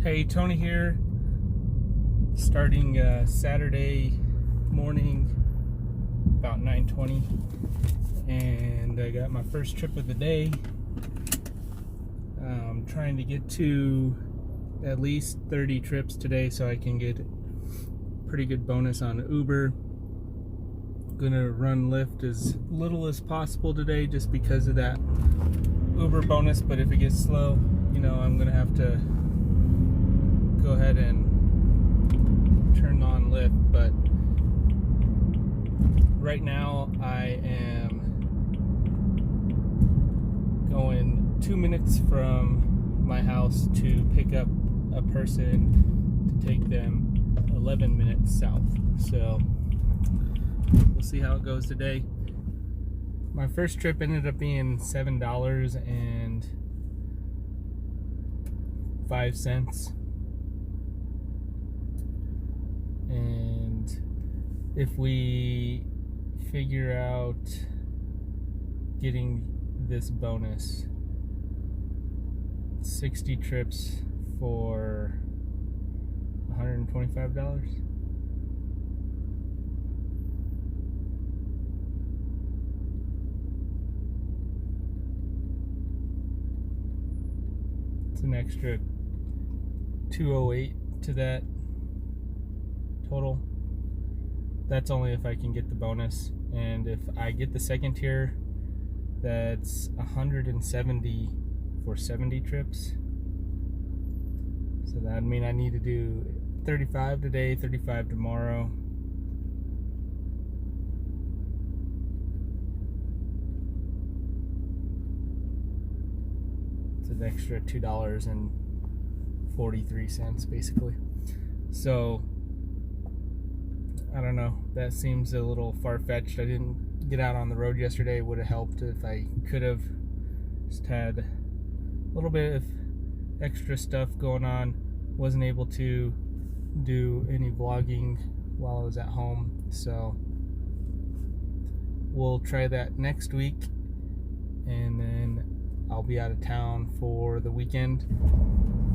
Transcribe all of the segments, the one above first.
Hey, Tony here. Starting Saturday morning about 9:20, and I got my first trip of the day. I'm trying to get to at least 30 trips today so I can get pretty good bonus on Uber. Gonna run Lyft as little as possible today just because of that Uber bonus, but if it gets slow, I'm gonna have to go ahead and turn on Lyft. But right now I am going 2 minutes from my house to pick up a person to take them 11 minutes south. So we'll see how it goes today. My first trip ended up being $7.05. And if we figure out getting this bonus, 60 trips for $125. It's an extra $208 to that total. That's only if I can get the bonus, and if I get the second tier, that's $170 for 70 trips. So that would mean I need to do 35 today, 35 tomorrow. It's an extra $2.43 basically. So I don't know, that seems a little far-fetched. I didn't get out on the road yesterday. Would have helped if I could have. Just had a little bit of extra stuff going on. Wasn't able to do any vlogging while I was at home, so we'll try that next week, and then I'll be out of town for the weekend.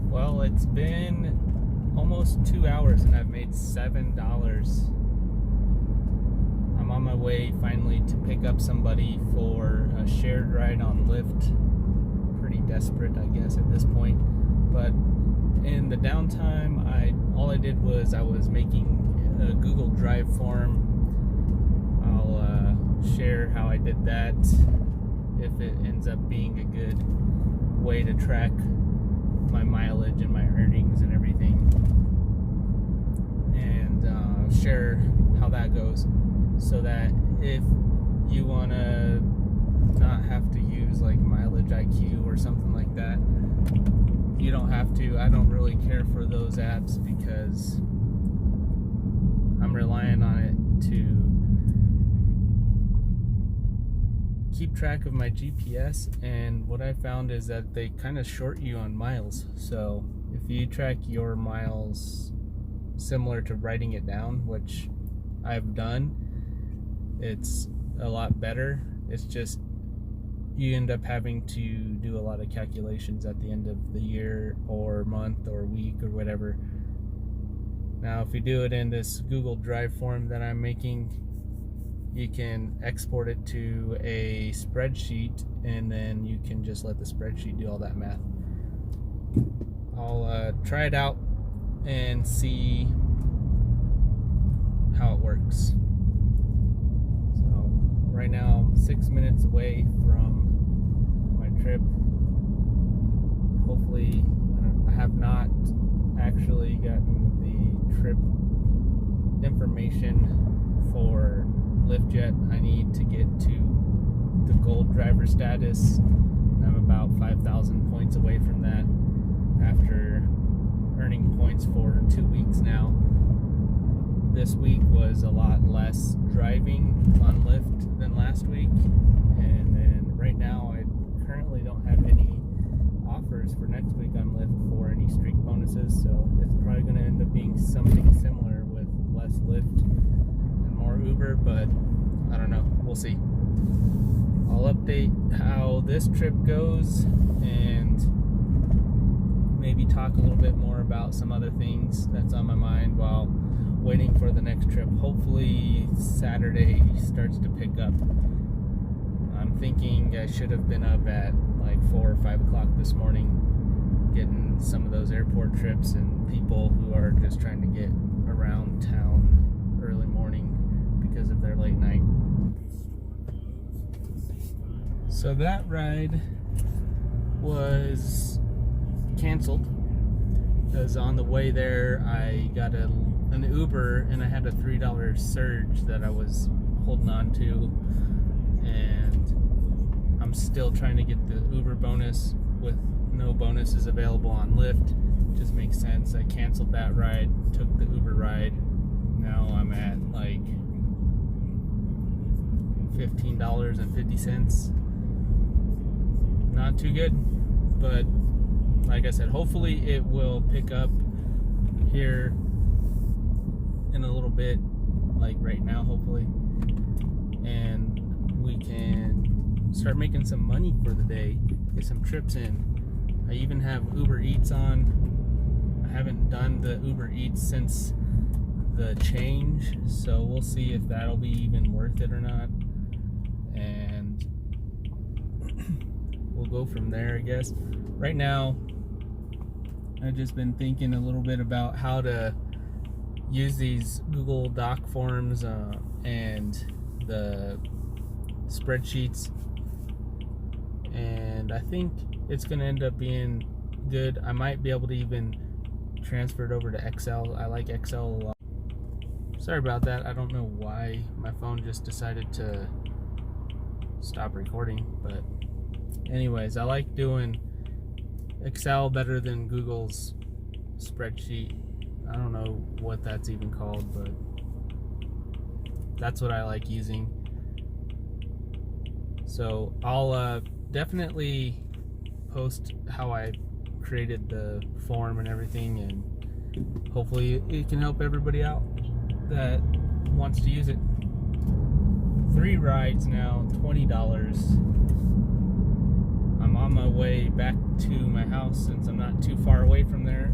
Well, it's been almost 2 hours and I've made $7. I'm on my way finally to pick up somebody for a shared ride on Lyft. Pretty desperate, I guess, at this point. But in the downtime, all I did was I was making a Google Drive form. I'll share how I did that if it ends up being a good way to track my mileage and my earnings and everything, and share how that goes, so that if you want to not have to use like Mileage IQ or something like that, you don't have to. I don't really care for those apps because I'm relying on it to keep track of my GPS, and what I found is that they kind of short you on miles. So if you track your miles similar to writing it down, which I've done, it's a lot better. It's just you end up having to do a lot of calculations at the end of the year or month or week or whatever. Now if you do it in this Google Drive form that I'm making, you can export it to a spreadsheet, and then you can just let the spreadsheet do all that math. I'll try it out and see how it works. So right now I'm 6 minutes away from my trip. Hopefully, I have not actually gotten the trip information for Lyft yet. I need to get to the gold driver status. I'm about 5,000 points away from that after earning points for 2 weeks now. This week was a lot less driving on Lyft than last week, and then right now I currently don't have any offers for next week on Lyft for any streak bonuses, so it's probably going to end up being something similar with less Lyft and more Uber, but I don't know. We'll see. I'll update how this trip goes, and maybe maybe talk a little bit more about some other things that's on my mind while waiting for the next trip. Hopefully Saturday starts to pick up. I'm thinking I should have been up at like 4 or 5 o'clock this morning getting some of those airport trips and people who are just trying to get around town early morning because of their late night. So that ride was canceled because on the way there I got an Uber and I had a $3 surge that I was holding on to, and I'm still trying to get the Uber bonus with no bonuses available on Lyft. Just makes sense. I canceled that ride, took the Uber ride. Now I'm at like $15.50. Not too good, but like I said, hopefully it will pick up here in a little bit, like right now hopefully, and we can start making some money for the day, get some trips in. I even have Uber Eats on. I haven't done the Uber Eats since the change, so we'll see if that'll be even worth it or not, and we'll go from there, I guess. Right now I've just been thinking a little bit about how to use these Google Doc forms and the spreadsheets, and I think it's going to end up being good. I might be able to even transfer it over to Excel. I like Excel a lot. Sorry about that. I don't know why my phone just decided to stop recording, but anyways, I like doing Excel better than Google's spreadsheet. I don't know what that's even called, but that's what I like using. So I'll definitely post how I created the form and everything, and hopefully it can help everybody out that wants to use it. 3 rides now, $20. I'm on my way back to my house since I'm not too far away from there,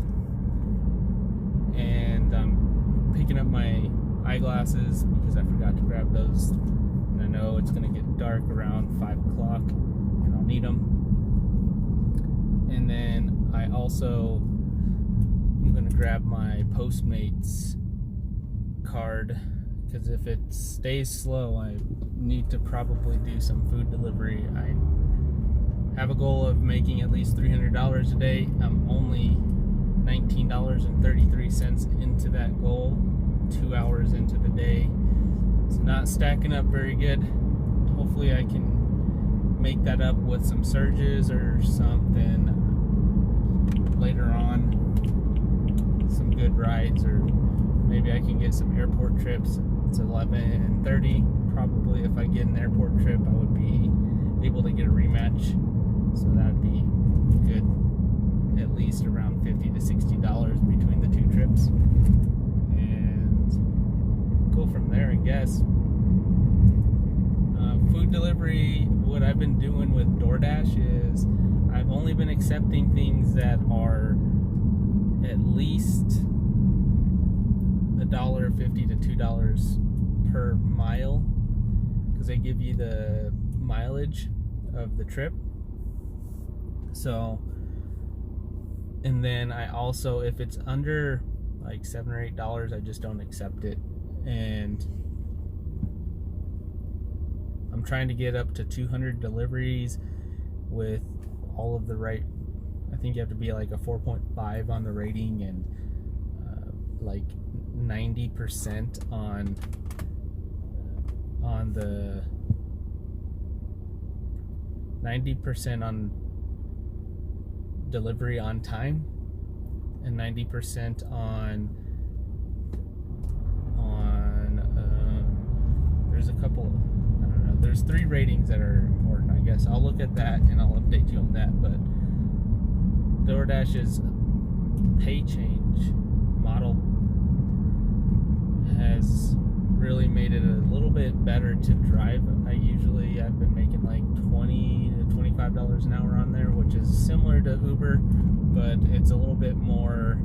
and I'm picking up my eyeglasses because I forgot to grab those, and I know it's gonna get dark around 5 o'clock and I'll need them. And then I also am gonna grab my Postmates card, because if it stays slow I need to probably do some food delivery. I have a goal of making at least $300 a day. I'm only $19.33 into that goal, 2 hours into the day. It's not stacking up very good. Hopefully I can make that up with some surges or something later on, some good rides, or maybe I can get some airport trips. It's 11:30. Probably if I get an airport trip I would be able to get a rematch, so that'd be good, at least around $50 to $60 between the 2 trips, and go from there, I guess. Food delivery, what I've been doing with Doordash is I've only been accepting things that are at least $1.50 to $2 per mile, because they give you the mileage of the trip. So, and then I also, if it's under like $7 or $8, I just don't accept it. And I'm trying to get up to 200 deliveries with all of the right, I think you have to be like a 4.5 on the rating, and like 90% on the 90% on delivery on time, and 90% on there's a couple, I don't know, there's 3 ratings that are important, I guess. I'll look at that and I'll update you on that. But DoorDash's pay change model has really made it a little bit better to drive. I've been making like $20 to $25 an hour on there, which is similar to Uber, but it's a little bit more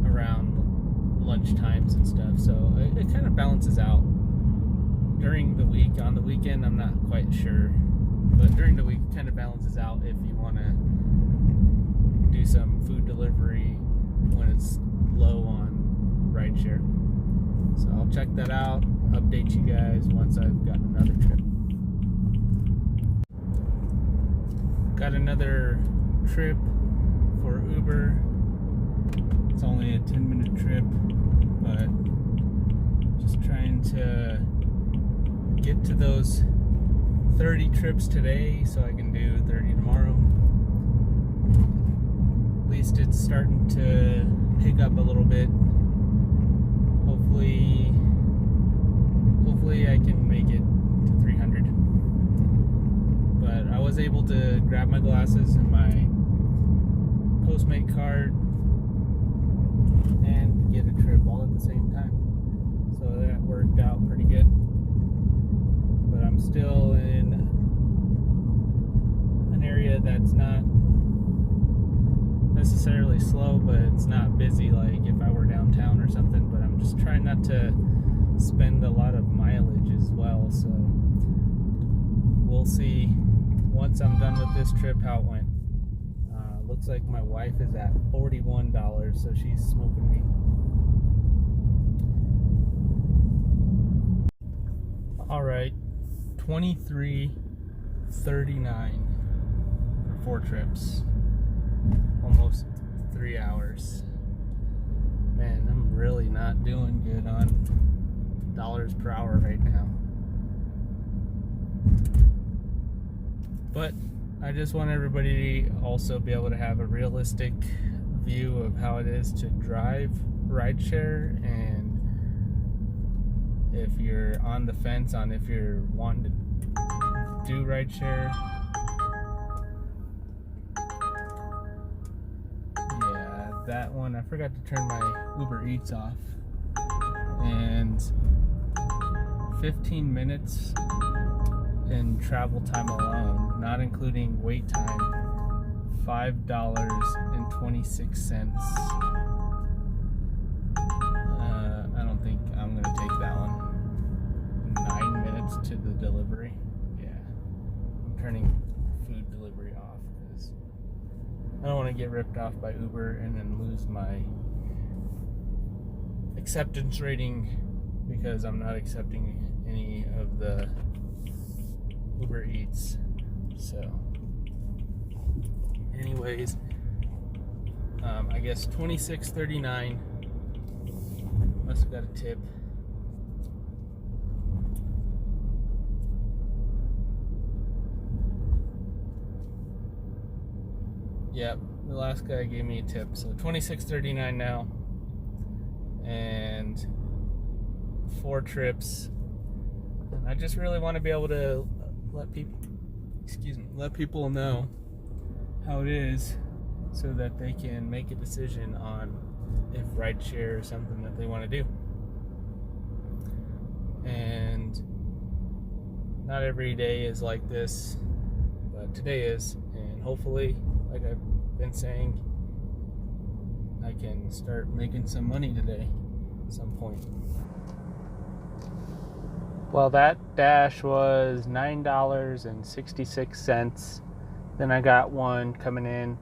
around lunch times and stuff, so it kind of balances out during the week. On the weekend, I'm not quite sure, but during the week, it kind of balances out if you want to do some food delivery when it's low on rideshare. So I'll check that out, update you guys once I've got another trip. Got another trip for Uber. It's only a 10-minute trip, but just trying to get to those 30 trips today so I can do 30 tomorrow. At least it's starting to pick up a little bit. Hopefully I can make it to 300. But I was able to grab my glasses and my Postmate card and get a trip all at the same time. So that worked out pretty good. But I'm still in an area that's not necessarily slow, but it's not busy like if I were downtown or something. But I'm just trying not to spend a lot of mileage as well, so we'll see once I'm done with this trip how it went. Looks like my wife is at $41, so she's smoking me. Alright, $23.39 for 4 trips. Almost 3 hours. Man, I'm really not doing good on dollars per hour right now. But I just want everybody to also be able to have a realistic view of how it is to drive rideshare, and if you're on the fence on if you're wanting to do rideshare. Yeah, that one, I forgot to turn my Uber Eats off. And 15 minutes in travel time alone, not including wait time, $5.26. I don't think I'm gonna take that one. 9 minutes to the delivery. Yeah, I'm turning food delivery off because I don't want to get ripped off by Uber and then lose my acceptance rating because I'm not accepting any of the Uber Eats. So anyways, I guess $26.39. Must have got a tip. Yep, the last guy gave me a tip. So $26.39 now, and 4 trips. And I just really want to be able to let people know how it is, so that they can make a decision on if rideshare is something that they want to do. And not every day is like this, but today is, and hopefully, like I've been saying, I can start making some money today at some point. Well, that dash was $9.66. Then I got one coming in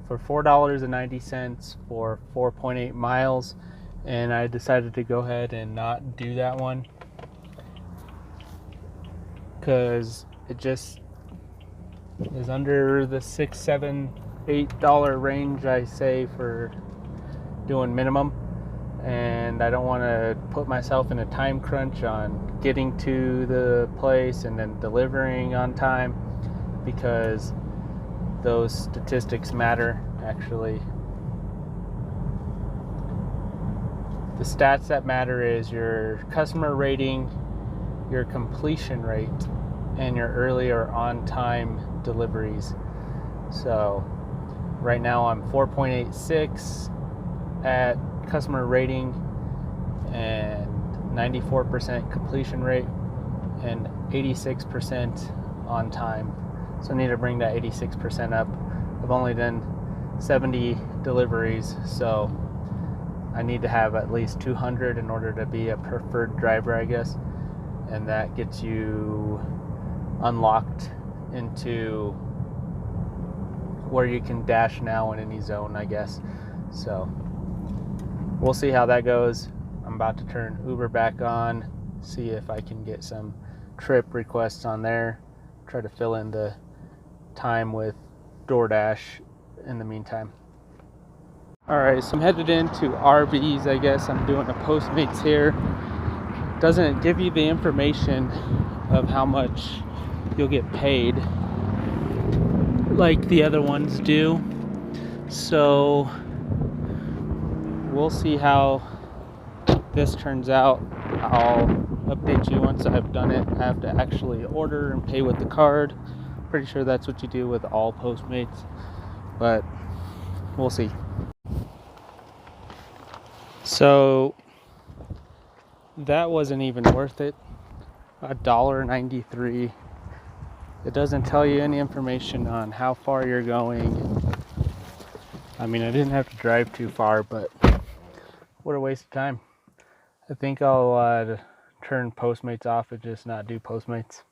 for $4.90 for 4.8 miles, and I decided to go ahead and not do that one because it just is under the $6, $7, $8 range I say for doing minimum, and I don't want to put myself in a time crunch on getting to the place and then delivering on time, because those statistics matter. Actually, the stats that matter is your customer rating, your completion rate, and your early or on time deliveries. So right now I'm 4.86 at customer rating and 94% completion rate and 86% on time. So I need to bring that 86% up I've only done 70 deliveries, so I need to have at least 200 in order to be a preferred driver, I guess. And that gets you unlocked into where you can dash now in any zone, I guess. So we'll see how that goes. I'm about to turn Uber back on, see if I can get some trip requests on there, try to fill in the time with Doordash in the meantime. Alright, so I'm headed into Arby's, I guess. I'm doing a Postmates here. Doesn't give you the information of how much you'll get paid like the other ones do. So we'll see how this turns out. I'll update you once I've done it. I have to actually order and pay with the card. Pretty sure that's what you do with all Postmates, but we'll see. So that wasn't even worth it. $1.93. It doesn't tell you any information on how far you're going. I mean, I didn't have to drive too far, but what a waste of time. I think I'll turn Postmates off and just not do Postmates.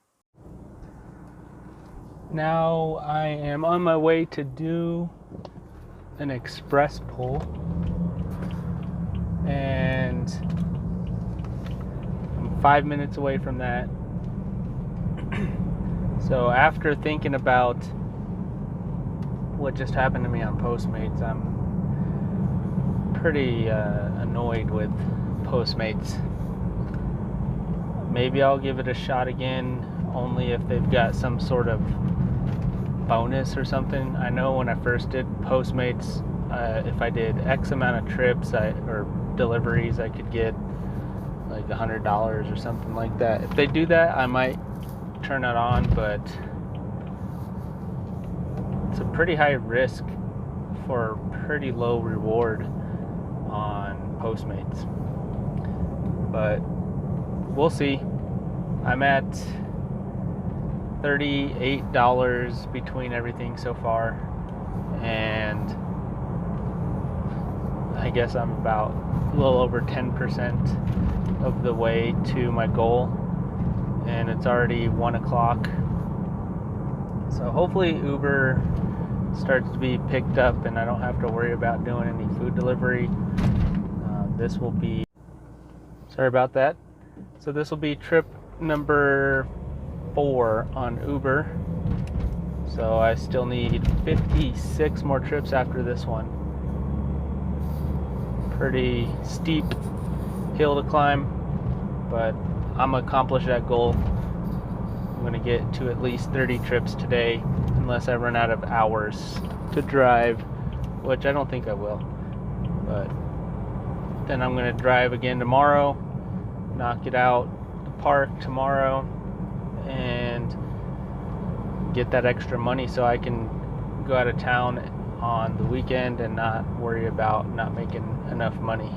Now I am on my way to do an express pull, and I'm 5 minutes away from that. So after thinking about what just happened to me on Postmates, I'm pretty annoyed with Postmates. Maybe I'll give it a shot again, only if they've got some sort of bonus or something. I know when I first did Postmates, if I did X amount of trips or deliveries, I could get like $100 or something like that. If they do that, I might turn it on, but it's a pretty high risk for pretty low reward on Postmates. But we'll see. I'm at $38 between everything so far, and I guess I'm about a little over 10% of the way to my goal, and it's already 1 o'clock. So hopefully Uber starts to be picked up and I don't have to worry about doing any food delivery. This will be, sorry about that. So this will be trip number 4 on Uber. So I still need 56 more trips after this one. Pretty steep hill to climb, but I'm gonna accomplish that goal. I'm gonna get to at least 30 trips today, unless I run out of hours to drive, which I don't think I will. But then I'm gonna drive again tomorrow, knock it out the park tomorrow, and get that extra money so I can go out of town on the weekend and not worry about not making enough money.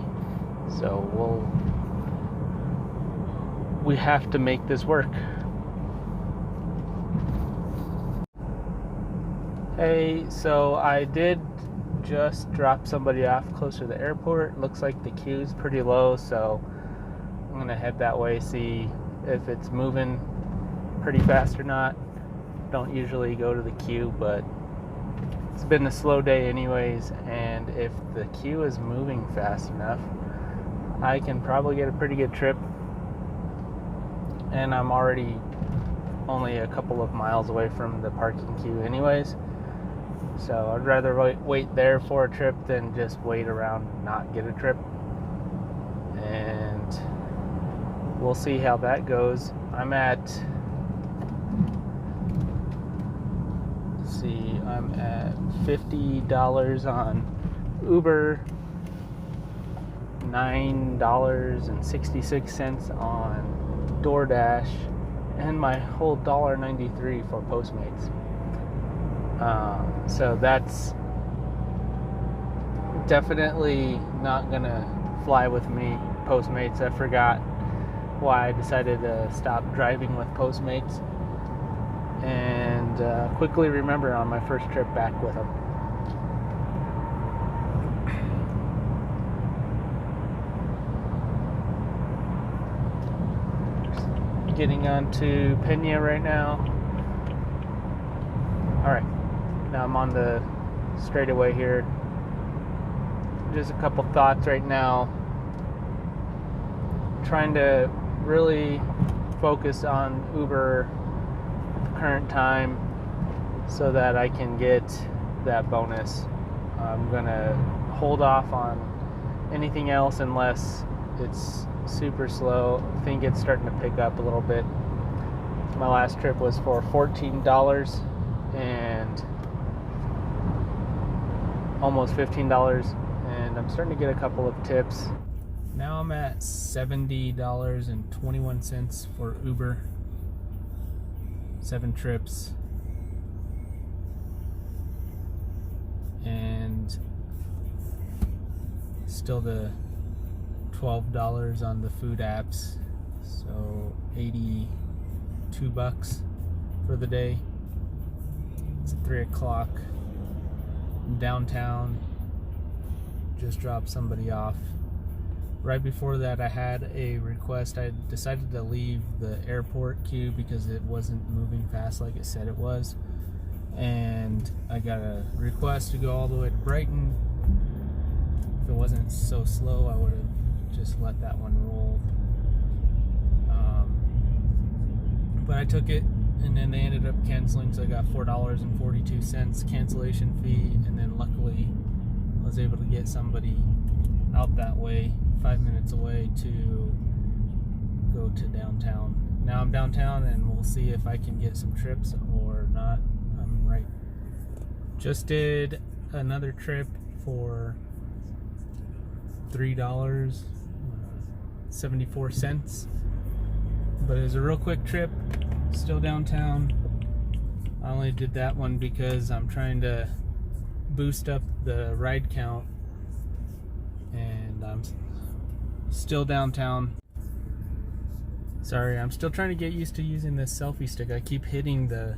So we have to make this work. Hey, so I did just drop somebody off closer to the airport. Looks like the queue's pretty low, so I'm gonna head that way, see if it's moving pretty fast or not. Don't usually go to the queue, but it's been a slow day anyways, and if the queue is moving fast enough, I can probably get a pretty good trip. And I'm already only a couple of miles away from the parking queue anyways, so I'd rather wait there for a trip than just wait around and not get a trip. And we'll see how that goes. I'm at, let's see, I'm at $50 on Uber, $9.66 on Doordash, and my whole $1.93 for Postmates. So that's definitely not gonna fly with me, Postmates. I forgot why I decided to stop driving with Postmates, and quickly remember on my first trip back with them. getting onto Pena right now. Alright, now I'm on the straightaway here. Just a couple thoughts right now. Trying to really focus on Uber current time so that I can get that bonus. I'm gonna hold off on anything else unless it's super slow. I think it's starting to pick up a little bit. My last trip was for $14 and almost $15, and I'm starting to get a couple of tips. Now I'm at $70.21 for Uber. 7 trips. And still the $12 on the food apps. So $82 for the day. It's 3 o'clock. I'm downtown. Just dropped somebody off. Right before that, I had a request. I decided to leave the airport queue because it wasn't moving fast like it said it was. And I got a request to go all the way to Brighton. If it wasn't so slow, I would have just let that one roll. But I took it, and then they ended up canceling, so I got $4.42 cancellation fee, and then luckily I was able to get somebody out that way, 5 minutes away, to go to downtown. Now I'm downtown, and we'll see if I can get some trips or not. I'm right. Just did another trip for $3.74, but it was a real quick trip, still downtown. I only did that one because I'm trying to boost up the ride count, and I'm still downtown. Sorry, I'm still trying to get used to using this selfie stick. I keep hitting the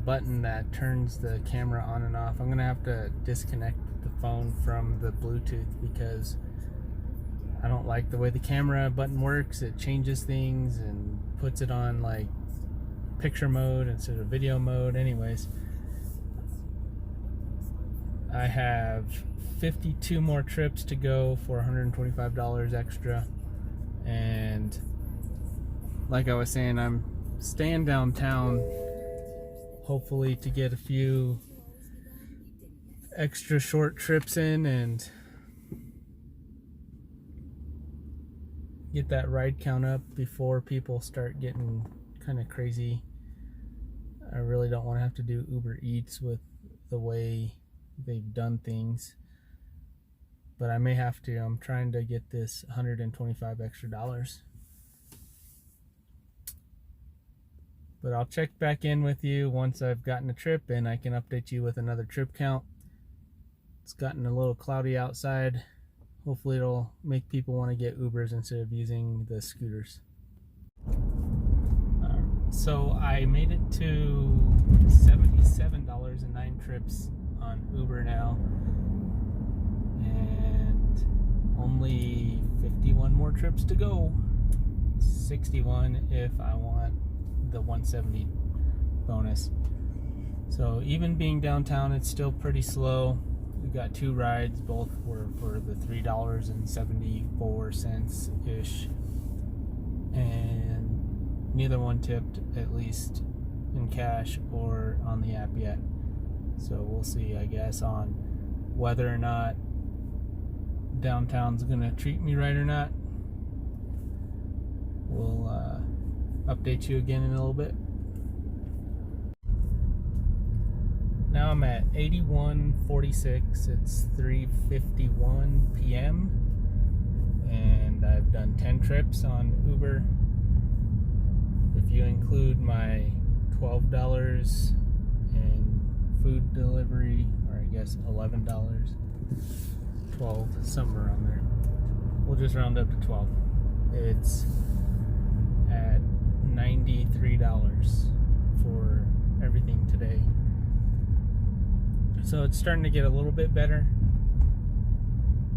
button that turns the camera on and off. I'm gonna have to disconnect the phone from the Bluetooth because I don't like the way the camera button works. It changes things and puts it on like picture mode instead of video mode. Anyways, I have 52 more trips to go for $125 extra, and like I was saying, I'm staying downtown hopefully to get a few extra short trips in and get that ride count up before people start getting kind of crazy. I really don't want to have to do Uber Eats with the way they've done things, but I may have to. I'm trying to get this $125 extra dollars. But I'll check back in with you once I've gotten a trip, and I can update you with another trip count. It's gotten a little cloudy outside. Hopefully it'll make people want to get Ubers instead of using the scooters. So I made it to $77 in 9 trips on Uber now, and only 51 more trips to go. 61 if I want the 170 bonus. So even being downtown, it's still pretty slow. We got 2 rides, both were for the $3.74 ish, and neither one tipped, at least in cash or on the app yet. So we'll see, I guess, on whether or not downtown's gonna treat me right or not. We'll update you again in a little bit. Now I'm at 81.46. It's 3:51 p.m. and I've done 10 trips on Uber. If you include my $12 in food delivery, or I guess $11, 12, somewhere around there. We'll just round up to 12. It's at $93 for everything today. So it's starting to get a little bit better.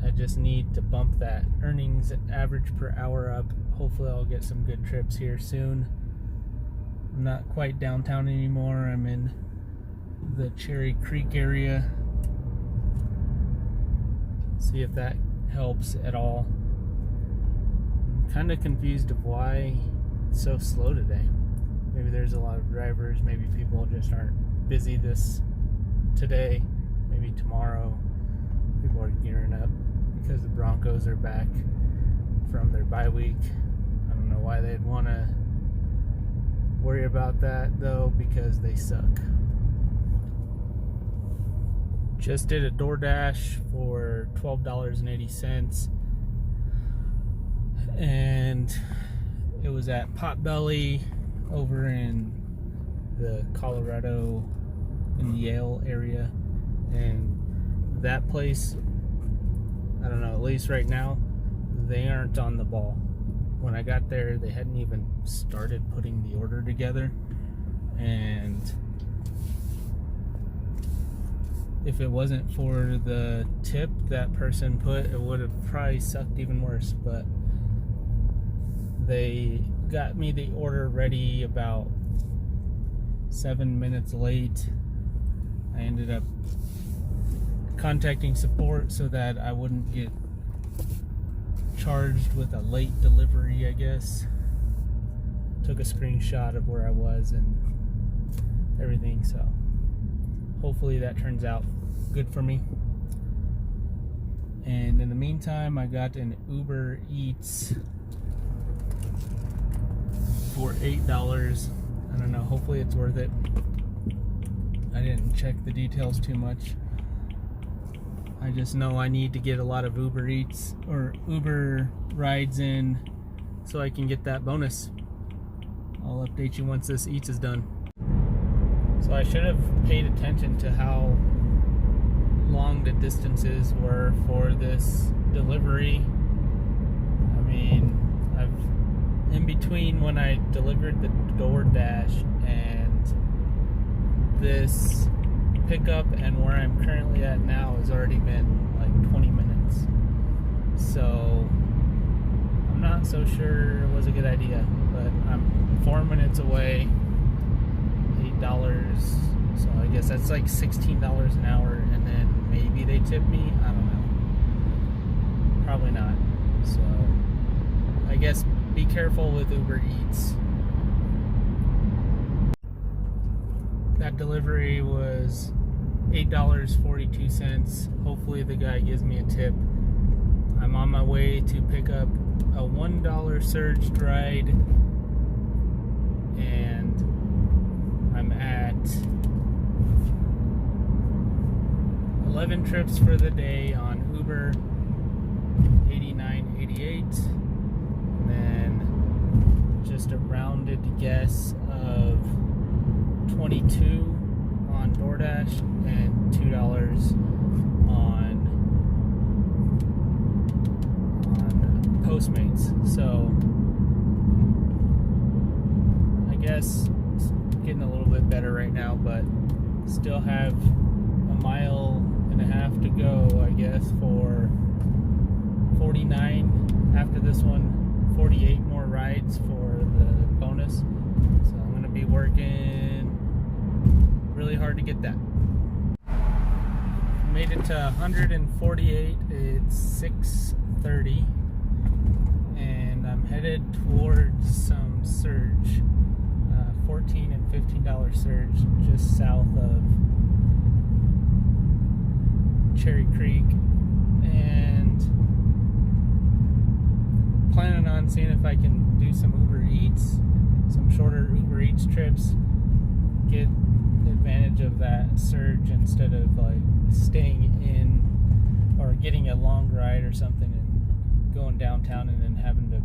I just need to bump that earnings average per hour up. hopefully I'll get some good trips here soon. I'm not quite downtown anymore. I'm in the Cherry Creek area. See if that helps at all. I'm kind of confused of why it's so slow today. Maybe there's a lot of drivers. Maybe people just aren't busy today. Maybe tomorrow people are gearing up because the Broncos are back from their bye week. I don't know why they'd want to worry about that though, because they suck. Just did a Doordash for $12.80, and it was at Potbelly over in the Colorado in Yale area. And that place, I don't know, at least right now, they aren't on the ball. When I got there, they hadn't even started putting the order together, and if it wasn't for the tip that person put, it would have probably sucked even worse. But they got me the order ready about 7 minutes late. I ended up contacting support so that I wouldn't get charged with a late delivery, I guess. Took a screenshot of where I was and everything, so hopefully that turns out good for me. And in the meantime, I got an Uber Eats for $8. I don't know, hopefully it's worth it. I didn't check the details too much. I just know I need to get a lot of Uber Eats or Uber rides in so I can get that bonus. I'll update you once this Eats is done. So I should have paid attention to how long the distances were for this delivery. I mean, in between when I delivered the Doordash and this pickup and where I'm currently at now has already been like 20 minutes. So I'm not so sure it was a good idea, but I'm 4 minutes away. $8, so I guess that's like $16 an hour, and then maybe they tip me. I don't know, probably not. So I guess be careful with Uber Eats. That delivery was $8.42. Hopefully the guy gives me a tip. I'm on my way to pick up a $1 surged ride, and I'm at 11 trips for the day on Uber, $89.88, and then just a rounded guess of 22 on Doordash and $2 on Postmates. So I guess it's getting a little bit better right now, but still have a mile and a half to go, I guess, for 49 after this one, 48 more rides for the bonus. So I'm going to be working really hard to get that. Made it to 148. It's 6:30, and I'm headed towards some surge, $14 and $15 surge just south of Cherry Creek, and planning on seeing if I can do some Uber Eats, some shorter Uber Eats trips, get advantage of that surge instead of like staying in or getting a long ride or something and going downtown and then having to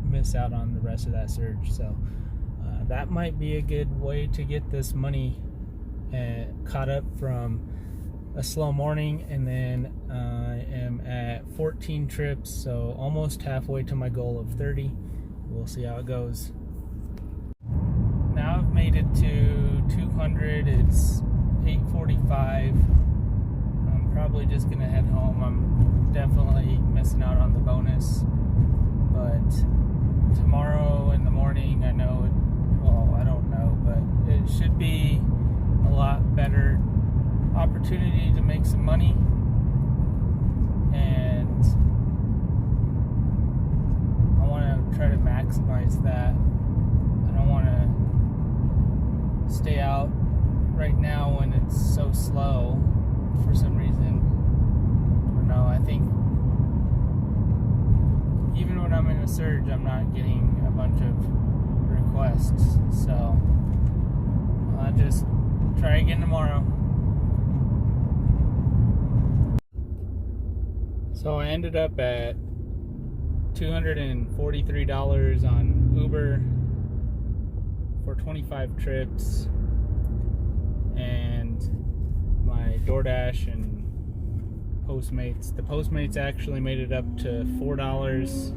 miss out on the rest of that surge. So that might be a good way to get this money caught up from a slow morning. And then I am at 14 trips, so almost halfway to my goal of 30. We'll see how it goes. Now I've made it to 200. It's 8:45. I'm probably just gonna head home. I'm definitely missing out on the bonus. But tomorrow in the morning, I know it, well, I don't know, but it should be a lot better opportunity to make some money. And I want to try to maximize that. I don't want to stay out right now when it's so slow for some reason. I don't know, I think even when I'm in a surge, I'm not getting a bunch of requests. So I'll just try again tomorrow. So I ended up at $243 on Uber for 25 trips, and my Doordash and Postmates. The Postmates actually made it up to $4,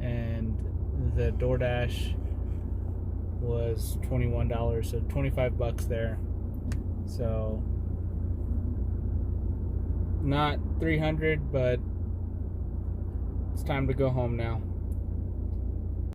and the Doordash was $21, so 25 bucks there. So not 300, but it's time to go home now.